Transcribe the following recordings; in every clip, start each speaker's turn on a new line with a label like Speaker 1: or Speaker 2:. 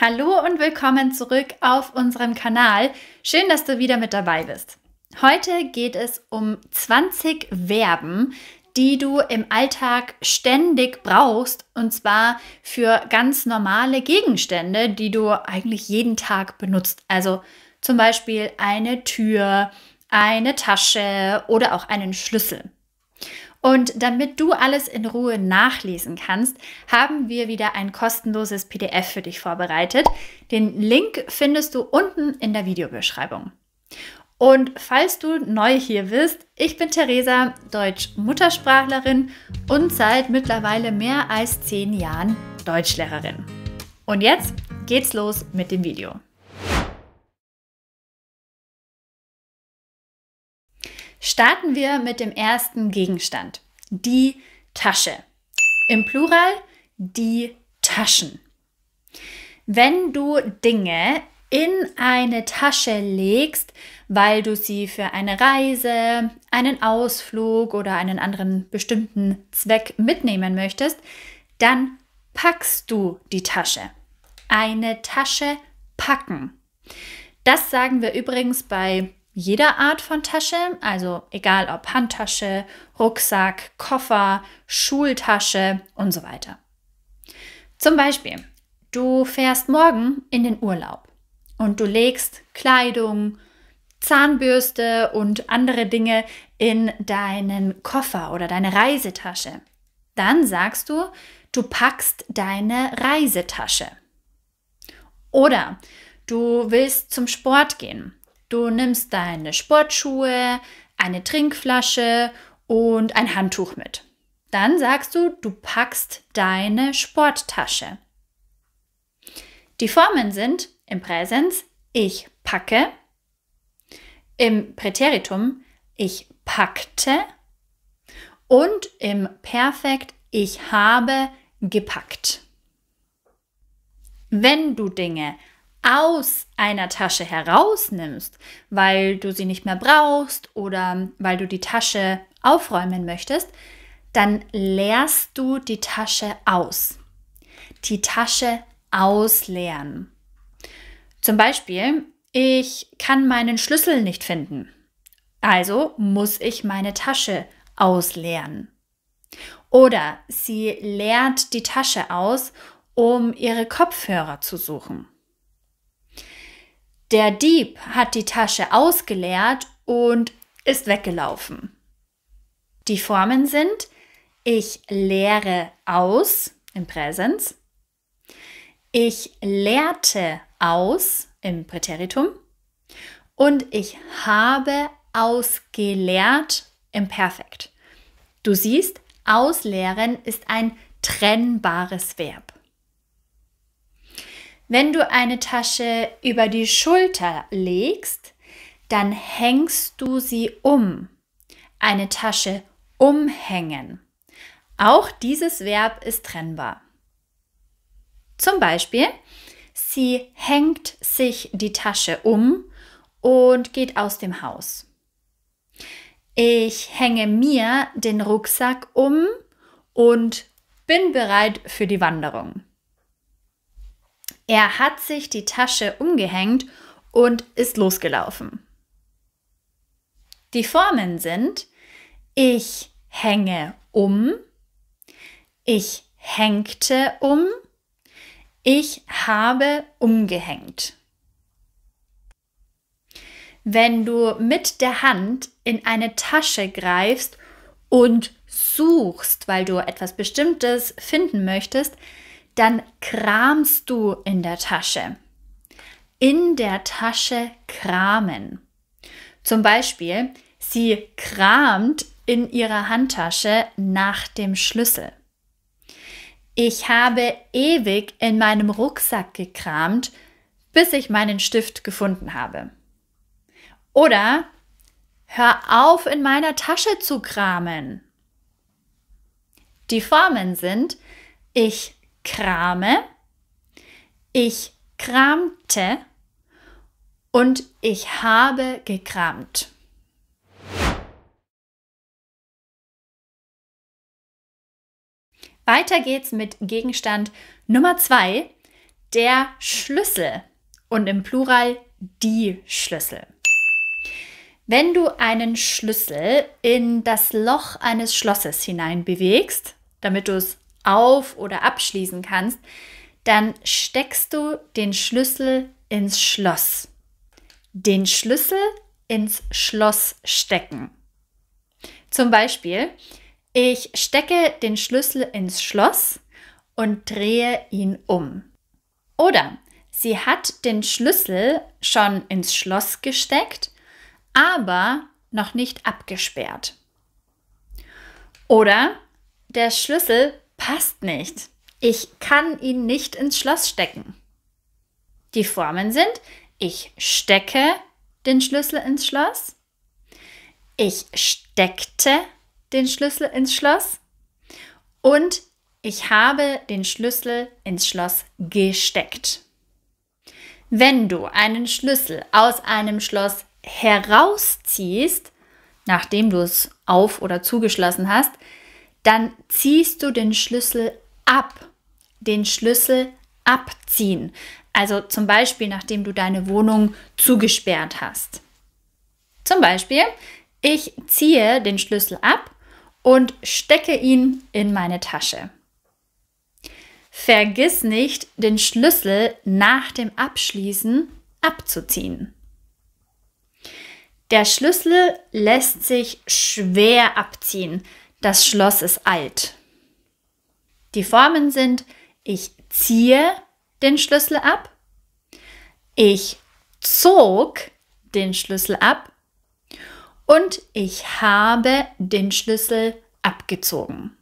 Speaker 1: Hallo und willkommen zurück auf unserem Kanal. Schön, dass du wieder mit dabei bist. Heute geht es um 20 Verben, die du im Alltag ständig brauchst, und zwar für ganz normale Gegenstände, die du eigentlich jeden Tag benutzt. Also zum Beispiel eine Tür, eine Tasche oder auch einen Schlüssel. Und damit du alles in Ruhe nachlesen kannst, haben wir wieder ein kostenloses PDF für dich vorbereitet. Den Link findest du unten in der Videobeschreibung. Und falls du neu hier bist, ich bin Theresa, Deutsch-Muttersprachlerin und seit mittlerweile mehr als 10 Jahren Deutschlehrerin. Und jetzt geht's los mit dem Video. Starten wir mit dem ersten Gegenstand, die Tasche. Im Plural die Taschen. Wenn du Dinge in eine Tasche legst, weil du sie für eine Reise, einen Ausflug oder einen anderen bestimmten Zweck mitnehmen möchtest, dann packst du die Tasche. Eine Tasche packen. Das sagen wir übrigens bei jeder Art von Tasche, also egal ob Handtasche, Rucksack, Koffer, Schultasche und so weiter. Zum Beispiel, du fährst morgen in den Urlaub und du legst Kleidung, Zahnbürste und andere Dinge in deinen Koffer oder deine Reisetasche. Dann sagst du, du packst deine Reisetasche. Oder du willst zum Sport gehen. Du nimmst deine Sportschuhe, eine Trinkflasche und ein Handtuch mit. Dann sagst du, du packst deine Sporttasche. Die Formen sind im Präsens ich packe, im Präteritum ich packte und im Perfekt ich habe gepackt. Wenn du Dinge aus einer Tasche herausnimmst, weil du sie nicht mehr brauchst oder weil du die Tasche aufräumen möchtest, dann leerst du die Tasche aus. Die Tasche ausleeren. Zum Beispiel, ich kann meinen Schlüssel nicht finden. Also muss ich meine Tasche ausleeren. Oder sie leert die Tasche aus, um ihre Kopfhörer zu suchen. Der Dieb hat die Tasche ausgeleert und ist weggelaufen. Die Formen sind ich leere aus im Präsens, ich leerte aus im Präteritum und ich habe ausgeleert im Perfekt. Du siehst, ausleeren ist ein trennbares Verb. Wenn du eine Tasche über die Schulter legst, dann hängst du sie um. Eine Tasche umhängen. Auch dieses Verb ist trennbar. Zum Beispiel, sie hängt sich die Tasche um und geht aus dem Haus. Ich hänge mir den Rucksack um und bin bereit für die Wanderung. Er hat sich die Tasche umgehängt und ist losgelaufen. Die Formen sind ich hänge um, ich hängte um, ich habe umgehängt. Wenn du mit der Hand in eine Tasche greifst und suchst, weil du etwas Bestimmtes finden möchtest, dann kramst du in der Tasche. In der Tasche kramen. Zum Beispiel, sie kramt in ihrer Handtasche nach dem Schlüssel. Ich habe ewig in meinem Rucksack gekramt, bis ich meinen Stift gefunden habe. Oder hör auf, in meiner Tasche zu kramen. Die Formen sind ich krame, ich kramte und ich habe gekramt. Weiter geht's mit Gegenstand Nummer 2, der Schlüssel und im Plural die Schlüssel. Wenn du einen Schlüssel in das Loch eines Schlosses hinein bewegst, damit du es auf- oder abschließen kannst, dann steckst du den Schlüssel ins Schloss. Den Schlüssel ins Schloss stecken. Zum Beispiel, ich stecke den Schlüssel ins Schloss und drehe ihn um. Oder sie hat den Schlüssel schon ins Schloss gesteckt, aber noch nicht abgesperrt. Oder der Schlüssel passt nicht. Ich kann ihn nicht ins Schloss stecken. Die Formen sind: ich stecke den Schlüssel ins Schloss, ich steckte den Schlüssel ins Schloss und ich habe den Schlüssel ins Schloss gesteckt. Wenn du einen Schlüssel aus einem Schloss herausziehst, nachdem du es auf- oder zugeschlossen hast, dann ziehst du den Schlüssel ab. Den Schlüssel abziehen. Also zum Beispiel, nachdem du deine Wohnung zugesperrt hast. Zum Beispiel, ich ziehe den Schlüssel ab und stecke ihn in meine Tasche. Vergiss nicht, den Schlüssel nach dem Abschließen abzuziehen. Der Schlüssel lässt sich schwer abziehen. Das Schloss ist alt. Die Formen sind: ich ziehe den Schlüssel ab, ich zog den Schlüssel ab und ich habe den Schlüssel abgezogen.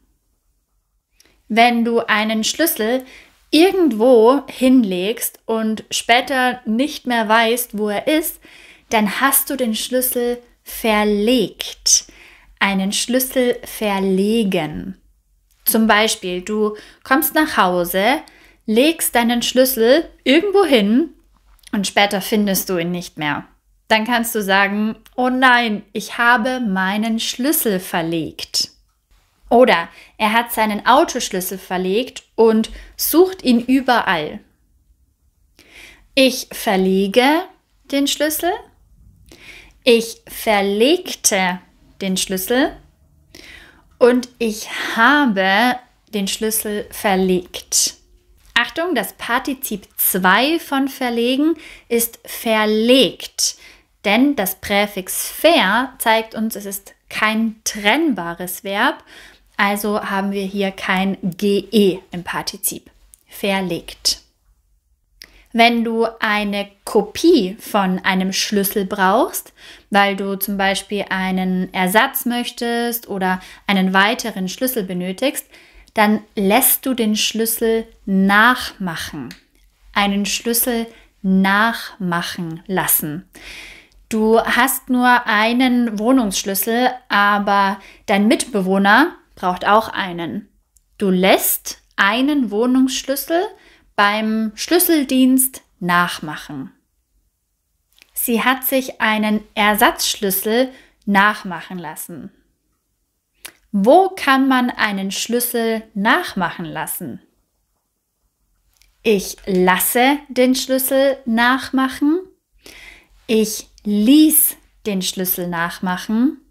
Speaker 1: Wenn du einen Schlüssel irgendwo hinlegst und später nicht mehr weißt, wo er ist, dann hast du den Schlüssel verlegt. Einen Schlüssel verlegen. Zum Beispiel, du kommst nach Hause, legst deinen Schlüssel irgendwo hin und später findest du ihn nicht mehr. Dann kannst du sagen: oh nein, ich habe meinen Schlüssel verlegt. Oder er hat seinen Autoschlüssel verlegt und sucht ihn überall. Ich verlege den Schlüssel. Ich verlegte den Schlüssel. Und ich habe den Schlüssel verlegt. Achtung, das Partizip 2 von verlegen ist verlegt. Denn das Präfix ver zeigt uns, es ist kein trennbares Verb. Also haben wir hier kein GE im Partizip. Verlegt. Wenn du eine Kopie von einem Schlüssel brauchst, weil du zum Beispiel einen Ersatz möchtest oder einen weiteren Schlüssel benötigst, dann lässt du den Schlüssel nachmachen. Einen Schlüssel nachmachen lassen. Du hast nur einen Wohnungsschlüssel, aber dein Mitbewohner braucht auch einen. Du lässt einen Wohnungsschlüssel beim Schlüsseldienst nachmachen. Sie hat sich einen Ersatzschlüssel nachmachen lassen. Wo kann man einen Schlüssel nachmachen lassen? Ich lasse den Schlüssel nachmachen. Ich ließ den Schlüssel nachmachen.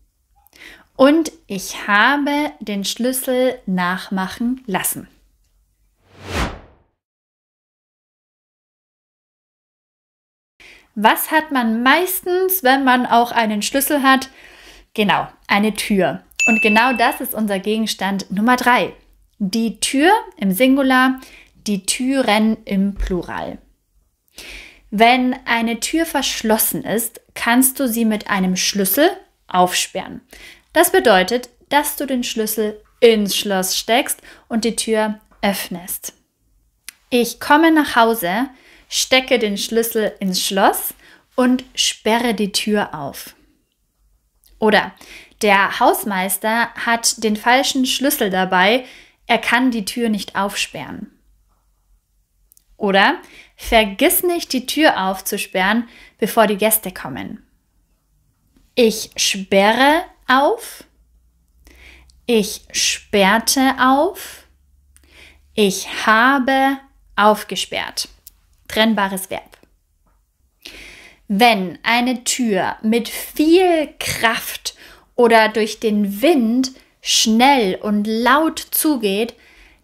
Speaker 1: Und ich habe den Schlüssel nachmachen lassen. Was hat man meistens, wenn man auch einen Schlüssel hat? Genau, eine Tür. Und genau das ist unser Gegenstand Nummer 3. Die Tür im Singular, die Türen im Plural. Wenn eine Tür verschlossen ist, kannst du sie mit einem Schlüssel aufsperren. Das bedeutet, dass du den Schlüssel ins Schloss steckst und die Tür öffnest. Ich komme nach Hause, stecke den Schlüssel ins Schloss und sperre die Tür auf. Oder der Hausmeister hat den falschen Schlüssel dabei, er kann die Tür nicht aufsperren. Oder vergiss nicht, die Tür aufzusperren, bevor die Gäste kommen. Ich sperre auf. Ich sperrte auf. Ich habe aufgesperrt. trennbares Verb. Wenn eine Tür mit viel Kraft oder durch den Wind schnell und laut zugeht,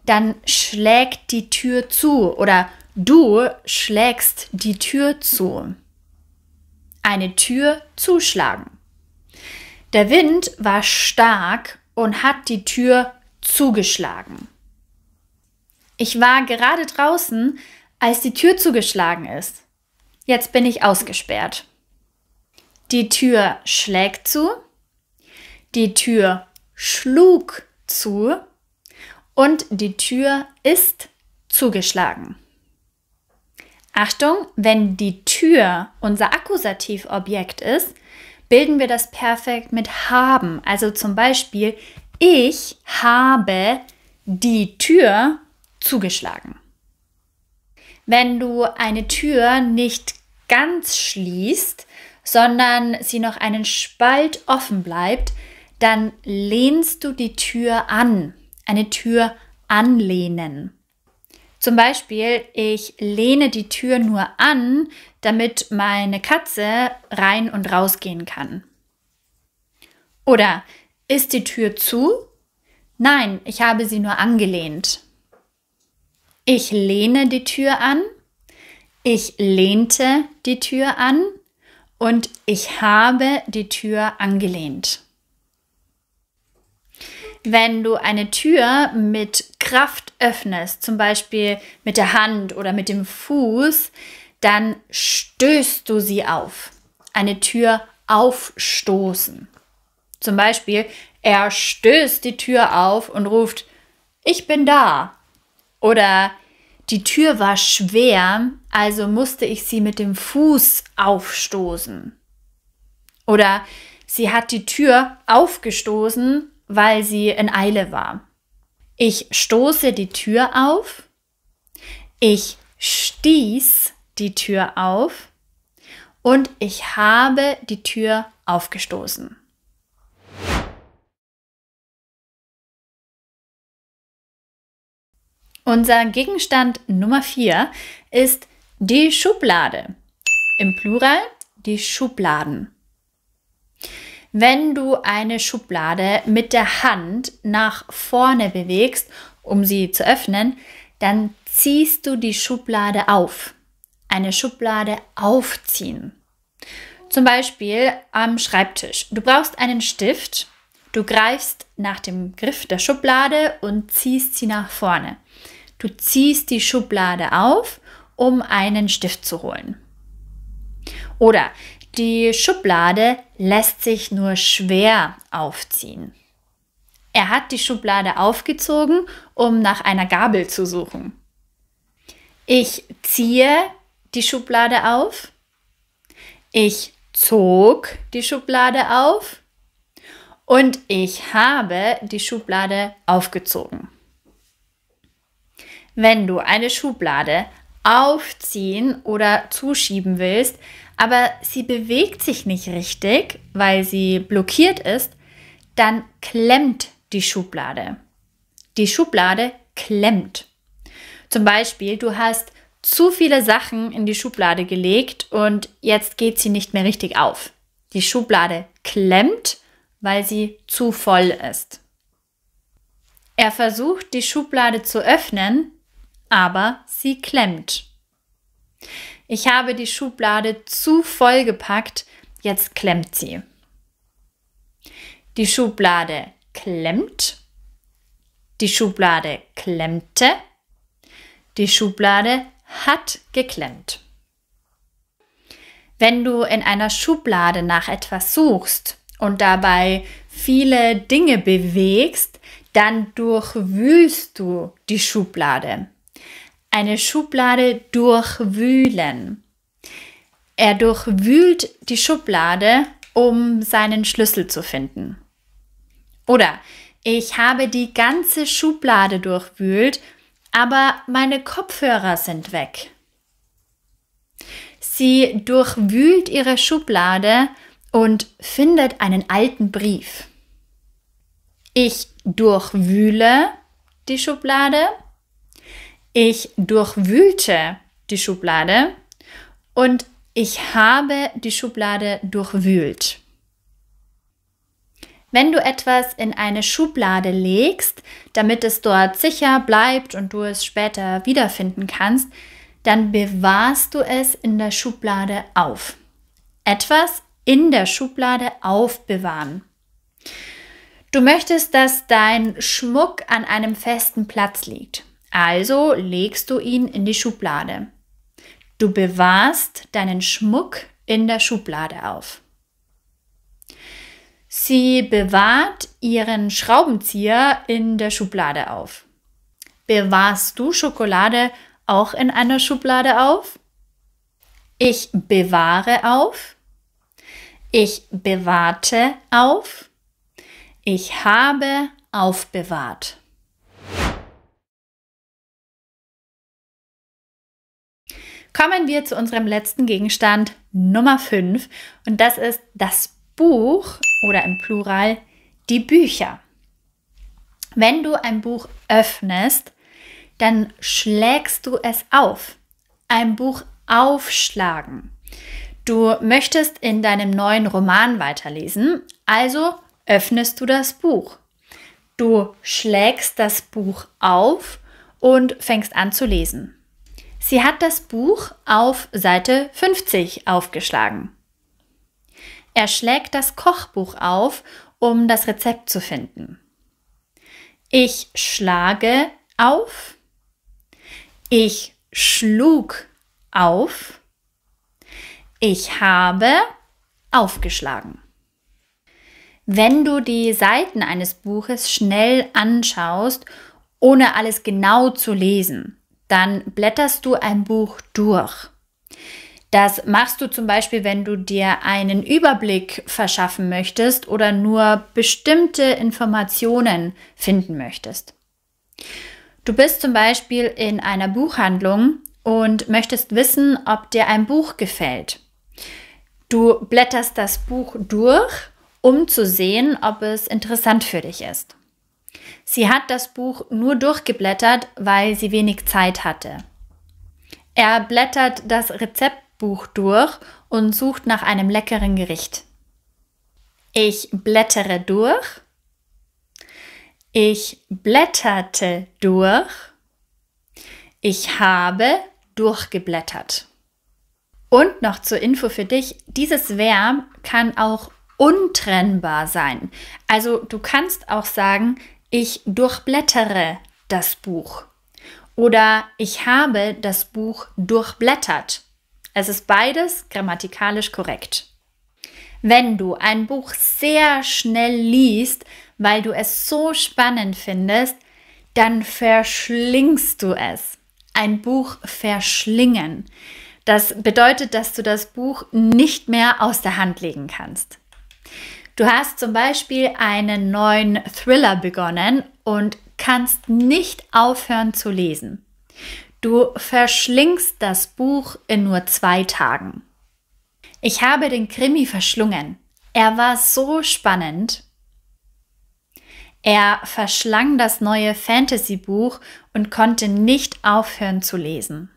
Speaker 1: dann schlägt die Tür zu oder du schlägst die Tür zu. Eine Tür zuschlagen. Der Wind war stark und hat die Tür zugeschlagen. Ich war gerade draußen, als die Tür zugeschlagen ist. Jetzt bin ich ausgesperrt. Die Tür schlägt zu, die Tür schlug zu und die Tür ist zugeschlagen. Achtung, wenn die Tür unser Akkusativobjekt ist, bilden wir das Perfekt mit haben. Also zum Beispiel, ich habe die Tür zugeschlagen. Wenn du eine Tür nicht ganz schließt, sondern sie noch einen Spalt offen bleibt, dann lehnst du die Tür an. Eine Tür anlehnen. Zum Beispiel, ich lehne die Tür nur an, damit meine Katze rein und rausgehen kann. Oder, ist die Tür zu? Nein, ich habe sie nur angelehnt. Ich lehne die Tür an, ich lehnte die Tür an und ich habe die Tür angelehnt. Wenn du eine Tür mit Kraft öffnest, zum Beispiel mit der Hand oder mit dem Fuß, dann stößt du sie auf. Eine Tür aufstoßen. Zum Beispiel, er stößt die Tür auf und ruft, ich bin da. Oder die Tür war schwer, also musste ich sie mit dem Fuß aufstoßen. Oder sie hat die Tür aufgestoßen, weil sie in Eile war. Ich stoße die Tür auf. Ich stieß die Tür auf. Und ich habe die Tür aufgestoßen. Unser Gegenstand Nummer 4 ist die Schublade. Im Plural die Schubladen. Wenn du eine Schublade mit der Hand nach vorne bewegst, um sie zu öffnen, dann ziehst du die Schublade auf. Eine Schublade aufziehen. Zum Beispiel am Schreibtisch. Du brauchst einen Stift, du greifst nach dem Griff der Schublade und ziehst sie nach vorne. Du ziehst die Schublade auf, um einen Stift zu holen. Oder die Schublade lässt sich nur schwer aufziehen. Er hat die Schublade aufgezogen, um nach einer Gabel zu suchen. Ich ziehe die Schublade auf. Ich zog die Schublade auf. Und ich habe die Schublade aufgezogen. Wenn du eine Schublade aufziehen oder zuschieben willst, aber sie bewegt sich nicht richtig, weil sie blockiert ist, dann klemmt die Schublade. Die Schublade klemmt. Zum Beispiel, du hast zu viele Sachen in die Schublade gelegt und jetzt geht sie nicht mehr richtig auf. Die Schublade klemmt, weil sie zu voll ist. Er versucht, die Schublade zu öffnen, aber sie klemmt. Ich habe die Schublade zu voll gepackt, jetzt klemmt sie. Die Schublade klemmt. Die Schublade klemmte. Die Schublade hat geklemmt. Wenn du in einer Schublade nach etwas suchst und dabei viele Dinge bewegst, dann durchwühlst du die Schublade. Eine Schublade durchwühlen. Er durchwühlt die Schublade, um seinen Schlüssel zu finden. Oder ich habe die ganze Schublade durchwühlt, aber meine Kopfhörer sind weg. Sie durchwühlt ihre Schublade und findet einen alten Brief. Ich durchwühle die Schublade. Ich durchwühlte die Schublade und ich habe die Schublade durchwühlt. Wenn du etwas in eine Schublade legst, damit es dort sicher bleibt und du es später wiederfinden kannst, dann bewahrst du es in der Schublade auf. Etwas in der Schublade aufbewahren. Du möchtest, dass dein Schmuck an einem festen Platz liegt. Also legst du ihn in die Schublade. Du bewahrst deinen Schmuck in der Schublade auf. Sie bewahrt ihren Schraubenzieher in der Schublade auf. Bewahrst du Schokolade auch in einer Schublade auf? Ich bewahre auf. Ich bewahrte auf. Ich habe aufbewahrt. Kommen wir zu unserem letzten Gegenstand Nummer 5 und das ist das Buch oder im Plural die Bücher. Wenn du ein Buch öffnest, dann schlägst du es auf. Ein Buch aufschlagen. Du möchtest in deinem neuen Roman weiterlesen, also öffnest du das Buch. Du schlägst das Buch auf und fängst an zu lesen. Sie hat das Buch auf Seite 50 aufgeschlagen. Er schlägt das Kochbuch auf, um das Rezept zu finden. Ich schlage auf. Ich schlug auf. Ich habe aufgeschlagen. Wenn du die Seiten eines Buches schnell anschaust, ohne alles genau zu lesen, dann blätterst du ein Buch durch. Das machst du zum Beispiel, wenn du dir einen Überblick verschaffen möchtest oder nur bestimmte Informationen finden möchtest. Du bist zum Beispiel in einer Buchhandlung und möchtest wissen, ob dir ein Buch gefällt. Du blätterst das Buch durch, um zu sehen, ob es interessant für dich ist. Sie hat das Buch nur durchgeblättert, weil sie wenig Zeit hatte. Er blättert das Rezeptbuch durch und sucht nach einem leckeren Gericht. Ich blättere durch. Ich blätterte durch. Ich habe durchgeblättert. Und noch zur Info für dich, dieses Verb kann auch untrennbar sein. Also du kannst auch sagen, ich durchblättere das Buch. Oder ich habe das Buch durchblättert. Es ist beides grammatikalisch korrekt. Wenn du ein Buch sehr schnell liest, weil du es so spannend findest, dann verschlingst du es. Ein Buch verschlingen. Das bedeutet, dass du das Buch nicht mehr aus der Hand legen kannst. Du hast zum Beispiel einen neuen Thriller begonnen und kannst nicht aufhören zu lesen. Du verschlingst das Buch in nur 2 Tagen. Ich habe den Krimi verschlungen. Er war so spannend. Er verschlang das neue Fantasy-Buch und konnte nicht aufhören zu lesen.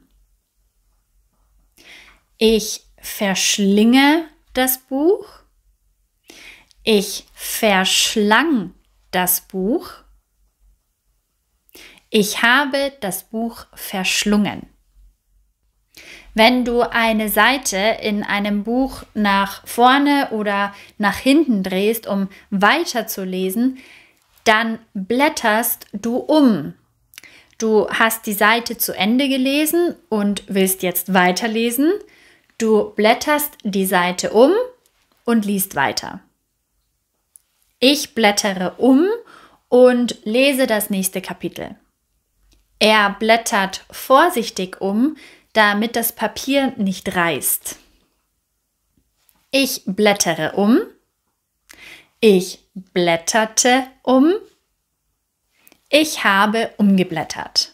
Speaker 1: Ich verschlinge das Buch. Ich verschlang das Buch. Ich habe das Buch verschlungen. Wenn du eine Seite in einem Buch nach vorne oder nach hinten drehst, um weiterzulesen, dann blätterst du um. Du hast die Seite zu Ende gelesen und willst jetzt weiterlesen. Du blätterst die Seite um und liest weiter. Ich blättere um und lese das nächste Kapitel. Er blättert vorsichtig um, damit das Papier nicht reißt. Ich blättere um. Ich blätterte um. Ich habe umgeblättert.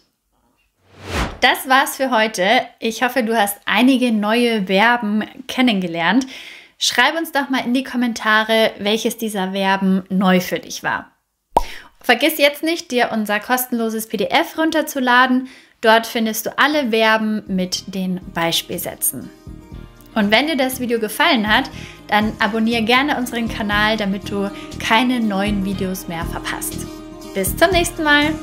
Speaker 1: Das war's für heute. Ich hoffe, du hast einige neue Verben kennengelernt. Schreib uns doch mal in die Kommentare, welches dieser Verben neu für dich war. Vergiss jetzt nicht, dir unser kostenloses PDF runterzuladen. Dort findest du alle Verben mit den Beispielsätzen. Und wenn dir das Video gefallen hat, dann abonniere gerne unseren Kanal, damit du keine neuen Videos mehr verpasst. Bis zum nächsten Mal!